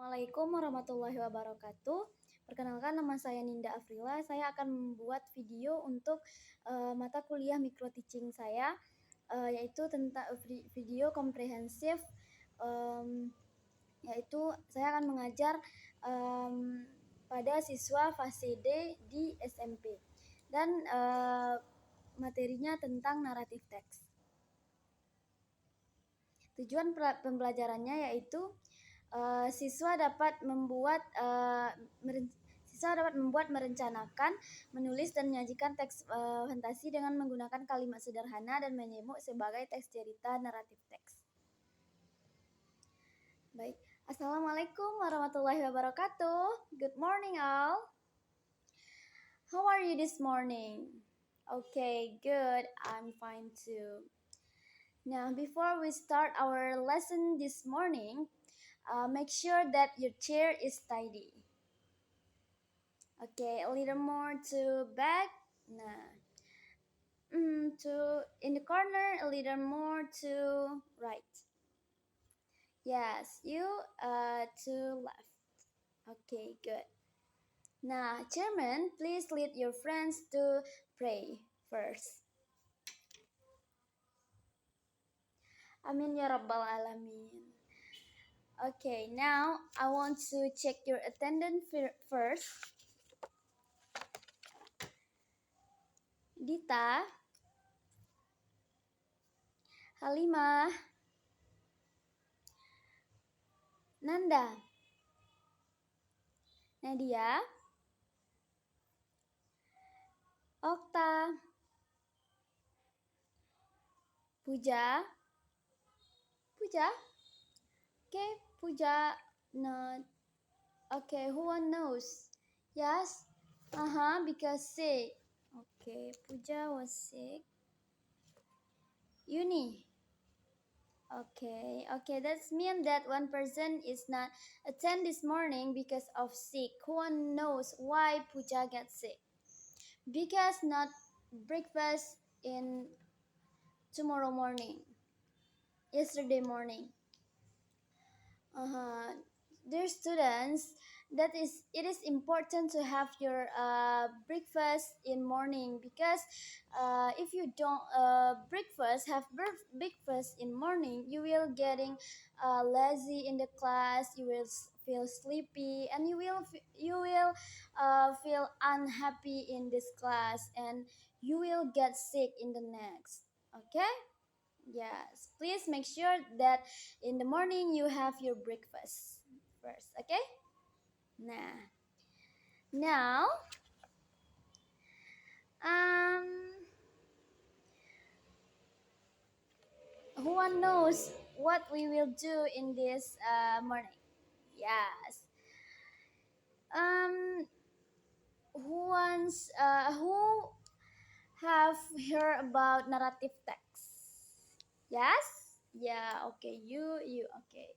Assalamualaikum warahmatullahi wabarakatuh. Perkenalkan, nama saya Ninda Afrila. Saya akan membuat video untuk mata kuliah micro teaching saya, yaitu tentang video komprehensif, yaitu saya akan mengajar pada siswa fase D di SMP, dan materinya tentang naratif teks. Tujuan pembelajarannya yaitu siswa dapat membuat merencanakan, menulis dan menyajikan teks fantasi dengan menggunakan kalimat sederhana dan menyebut sebagai teks cerita naratif teks. Baik, Assalamualaikum warahmatullahi wabarakatuh. Good morning all. How are you this morning? Okay, good. I'm fine too. Now, before we start our lesson this morning, make sure that your chair is tidy. Okay, a little more to back. Nah. To in the corner, a little more to right. Yes, you to left. Okay, good. Now, Chairman, please lead your friends to pray first. Amin ya rabbal alamin. Okay, now I want to check your attendance first. Dita, Halimah, Nanda, Nadia, Okta, Puja. Okay, Puja, not. Okay, who one knows? Yes? Because sick. Okay, Puja was sick. Uni. Okay, that means that one person is not attend this morning because of sick. Who one knows why Puja got sick? Because not breakfast in tomorrow morning. Yesterday morning. Dear students, it is important to have your breakfast in morning, because if you don't have breakfast in morning, you will getting lazy in the class. You will feel sleepy, and you will feel unhappy in this class, and you will get sick in the next. Okay. Yes, please make sure that in the morning you have your breakfast first, okay? Now, who one knows what we will do in this morning? Yes. Who have heard about narrative text? Yes? Yeah, okay. You okay.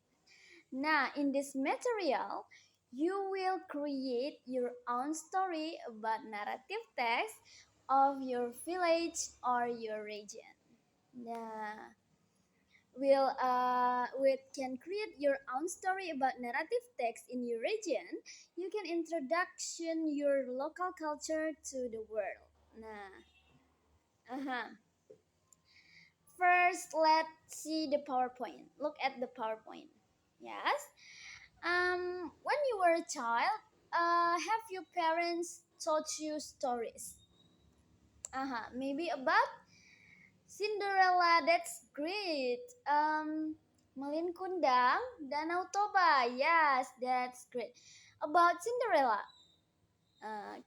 Now, in this material, you will create your own story about narrative text of your village or your region. Nah, we can create your own story about narrative text in your region. You can introduction your local culture to the world. First, let's see the PowerPoint. Look at the PowerPoint. Yes. When you were a child, have your parents taught you stories? Maybe about Cinderella. That's great. Melin Kundang, Danau Toba. Yes, that's great. About Cinderella,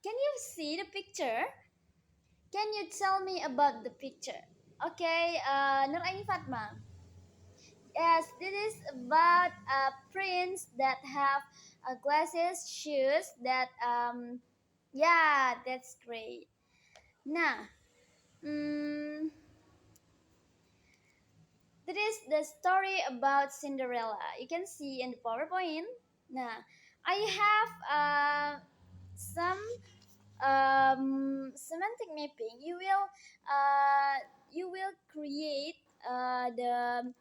can you see the picture? Can you tell me about the picture? Okay, Nuraini Fatma. Yes, this is about a prince that have glasses, shoes. Yeah, that's great. Now, that is the story about Cinderella. You can see in the PowerPoint. Now, I have some semantic mapping. You will create the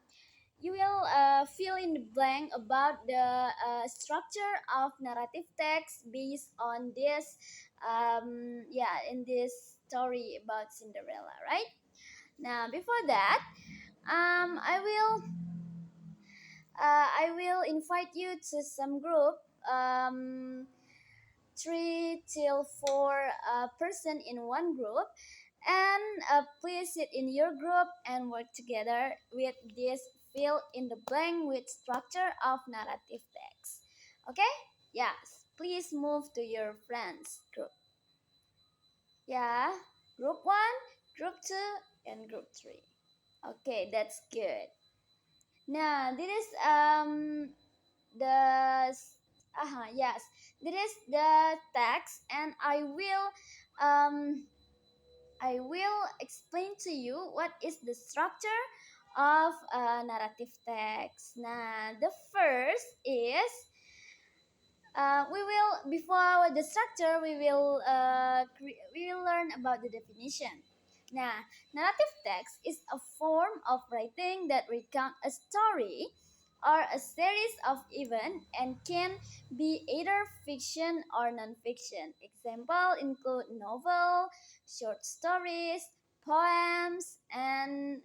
fill in the blank about the structure of narrative text based on this in this story about Cinderella, right? Now before that, I will invite you to some group, um, 3 till 4 person in one group, and please sit in your group and work together with this fill in the blank with structure of narrative text. Okay? Yes. Please move to your friends group. Yeah. Group 1, group 2, and group 3. Okay, that's good. Now, this is the yes, this is the text, and um I will explain to you what is the structure of a narrative text. Now, the first is we will before the structure we will learn about the definition. Now, narrative text is a form of writing that recount a story or a series of events and can be either fiction or non-fiction. Example include novel, short stories, poems, and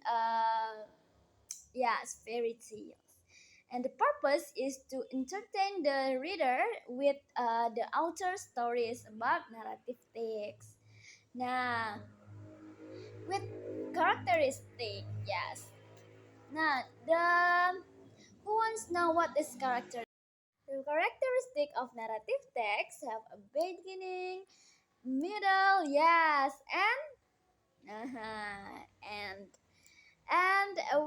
yes, fairy tales. And the purpose is to entertain the reader with the author's stories about narrative text. Now, with characteristic, yes. Now, the who wants to know what is character? The characteristic of narrative text have a beginning, middle, yes, and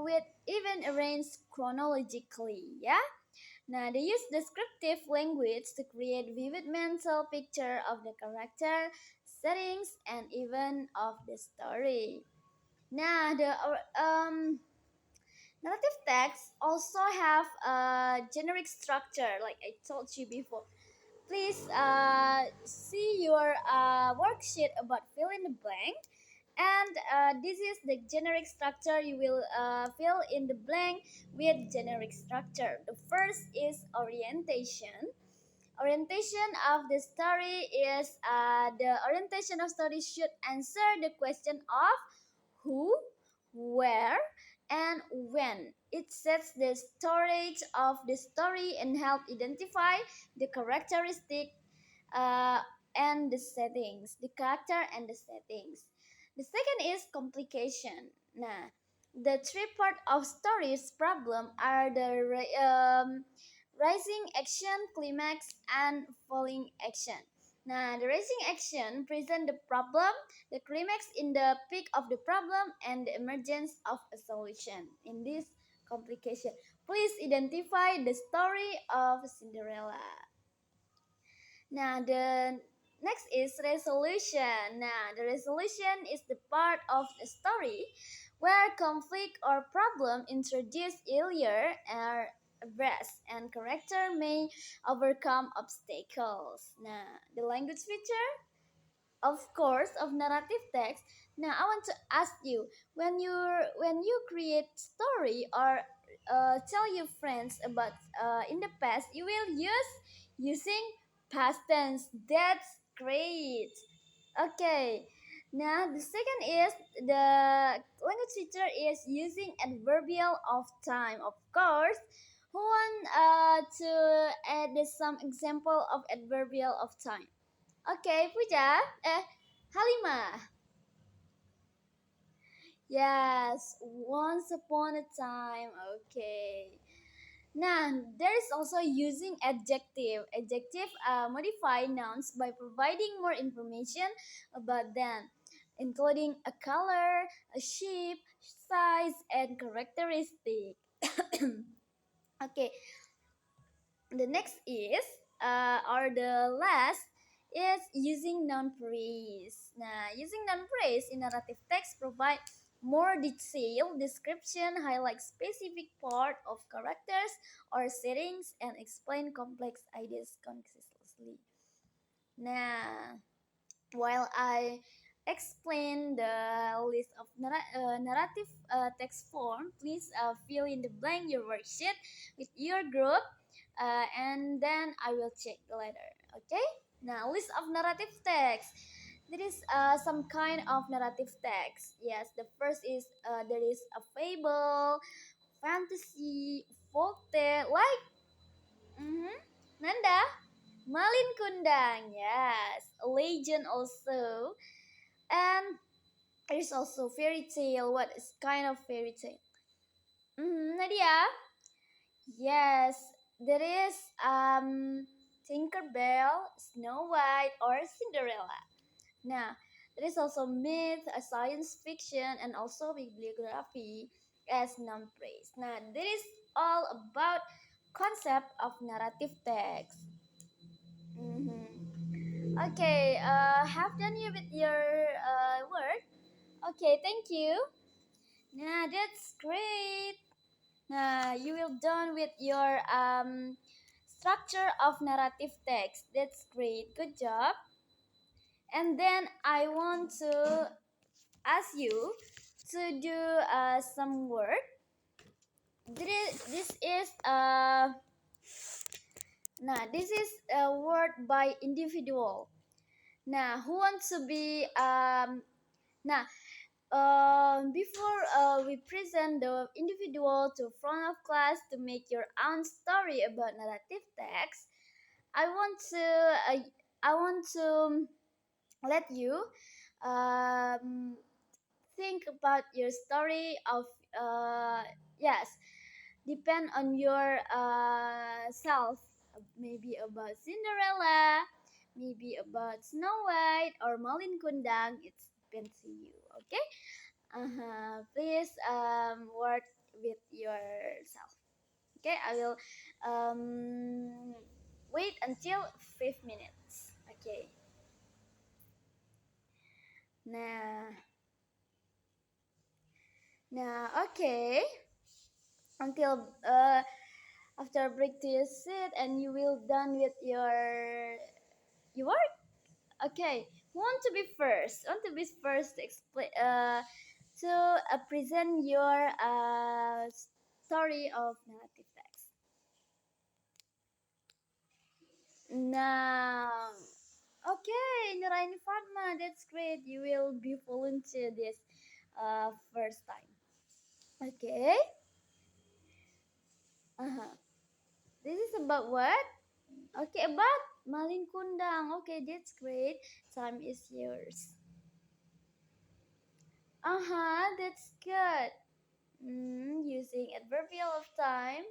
with even arranged chronologically, yeah. Now, they use descriptive language to create vivid mental picture of the character, settings, and even of the story. Now, the narrative texts also have a generic structure, like I told you before. Please see your worksheet about fill in the blank. And this is the generic structure. You will fill in the blank with generic structure. The first is orientation. Orientation of the story is the orientation of story should answer the question of who, where, and when. It sets the storage of the story and help identify the characteristic uh, and the settings, the character and the settings. The second is complication. Nah, the three part of stories problem are the rising action, climax, and falling action. Now, the rising action present the problem, the climax in the peak of the problem, and the emergence of a solution in this complication. Please identify the story of Cinderella. Now, the next is resolution. Now, the resolution is the part of the story where conflict or problem introduced earlier are addressed and character may overcome obstacles. Now, the language feature, of course, of narrative text. Now I want to ask you, when you create story or tell your friends about in the past, you will use using past tense. That's great. Okay, now the second is the language feature is using adverbial of time, of course. Who want to add some example of adverbial of time? Okay, Puja. Halima. Yes, once upon a time. Okay. Now, there is also using adjective. Adjective modify nouns by providing more information about them, including a color, a shape, size, and characteristic. Okay, the next is or the last is using noun phrase. Now, using noun phrase in narrative text provide more detailed description, highlight specific part of characters or settings, and explain complex ideas concisely. Now, while I explain the list of narrative text form. Please fill in the blank your worksheet with your group, and then I will check later. Okay. Now, list of narrative text. There is some kind of narrative text. Yes, the first is there is a fable, fantasy, folktale, like Nanda, Malin Kundang. Yes, a legend also, and there's also fairy tale. What is kind of fairy tale? Nadia. Yes, there is Tinkerbell, Snow White, or Cinderella. Now, there is also myth, a science fiction, and also bibliography as non-praise. Now, there is all about concept of narrative text. Okay, have done you with your work. Okay, thank you. Nah, that's great. Nah, you will done with your structure of narrative text. That's great. Good job. And then I want to ask you to do some work. This is this is a word by individual. Now, who wants to be now before we present the individual to front of class to make your own story about narrative text, I want to uh, I want to let you um, think about your story of yes, depend on your self, maybe about Cinderella, maybe about Snow White or Malin Kundang. It depends to you. Okay. Please work with yourself. Okay, I will wait until 5 minutes. Okay. Nah, okay. Until after break to your seat and you will done with your work. Okay. Who want to be first? Want to be first to explain to present your story of narrative text. Now, okay, Nuraini Fatma, that's great. You will be volunteer this first time. Okay. Uh-huh. This is about what? Okay, about Malin Kundang. Okay, that's great. Time is yours. That's good. Using adverbial of time.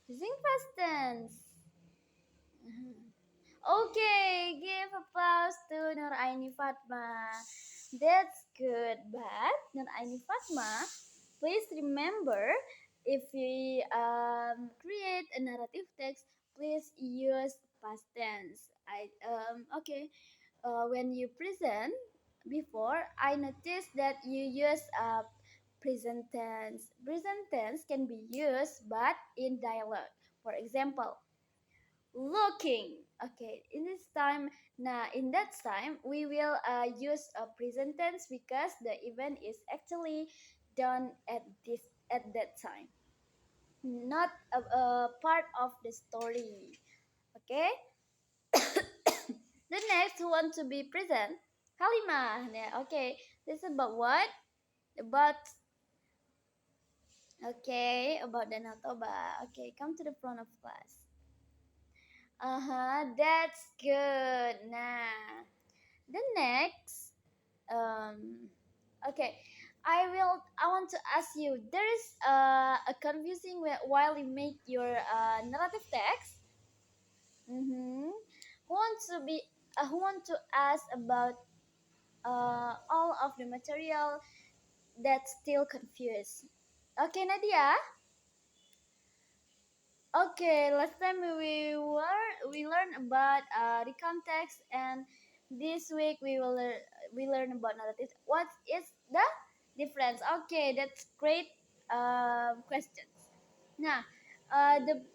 Using past tense. Okay, give applause to Nur Aini Fatma. That's good, but Nur Aini Fatma, please remember if we create a narrative text, please use past tense. Okay. When you present before, I noticed that you use present tense. Present tense can be used, but in dialogue. For example, looking. Okay, in this time, in that time, we will use a present tense because the event is actually done at that time, not a part of the story. Okay. The next who want to be present, Halimah. Yeah, okay, this is about what? About okay, about Danau Toba. Okay, come to the front of class. That's good. Nah, the next, okay, I want to ask you. There is a confusing while you make your narrative text. Who wants to be? Who want to ask about all of the material that's still confused? Okay, Nadia. Okay, last time we learned about the context, and this week we learn about narrative. What is the difference? Okay, that's great questions. Now, the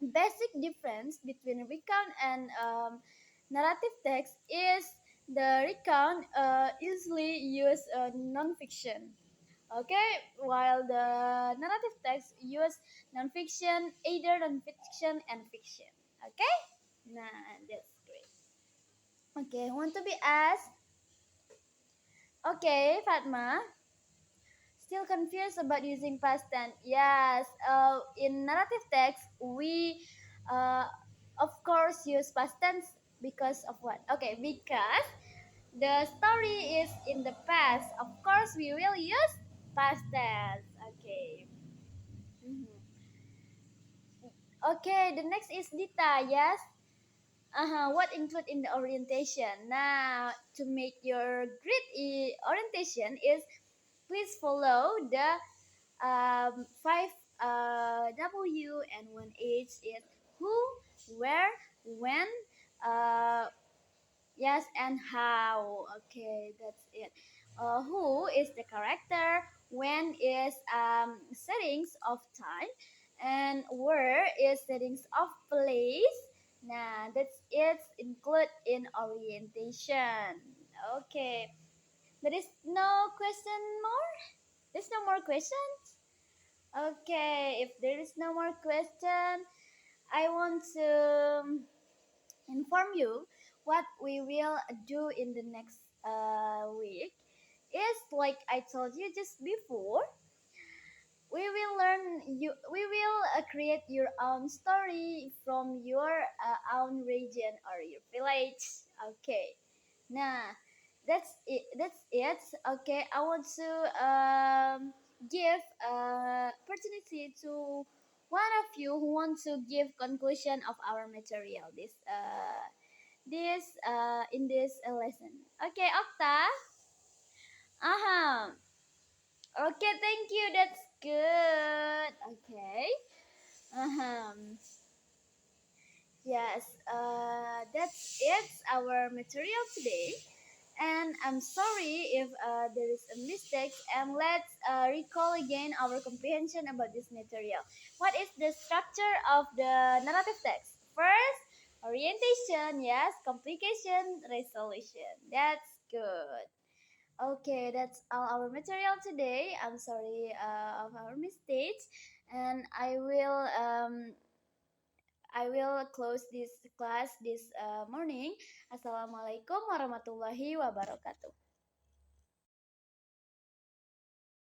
basic difference between recount and narrative text is The recount usually use non-fiction. Okay, while the narrative text use non-fiction, either non-fiction and fiction. Okay, nah, that's great. Okay, want to be asked? Okay, Fatma. Still confused about using past tense? Yes. In narrative text, we, uh, of course, use past tense because of what? Okay, because the story is in the past. Of course, we will use past tense. Okay. Mhm. Okay, the next is Dita. Yes. What include in the orientation? Now, to make your grid orientation is please follow the five W and one H is who, where, when, uh, yes, and how. Okay, that's it. Who is the character? When is settings of time, and where is settings of place. Nah, that's it. Include in orientation. Okay, there is no question more. There's no more questions. Okay, if there is no more question, I want to inform you what we will do in the next week. Is like I told you just before, we will create your own story from your own region or your village. Okay, nah, that's it. Okay, I want to give opportunity to one of you who want to give conclusion of our material this in this lesson. Okay, Okta. Okay, thank you. That's good. Okay. Yes. That's it. Our material today. And I'm sorry if there is a mistake. And let's recall again our comprehension about this material. What is the structure of the narrative text? First, orientation. Yes. Complication. Resolution. That's good. Okay, that's all our material today. I'm sorry of our mistakes, and I will close this class this morning. Assalamualaikum warahmatullahi wabarakatuh.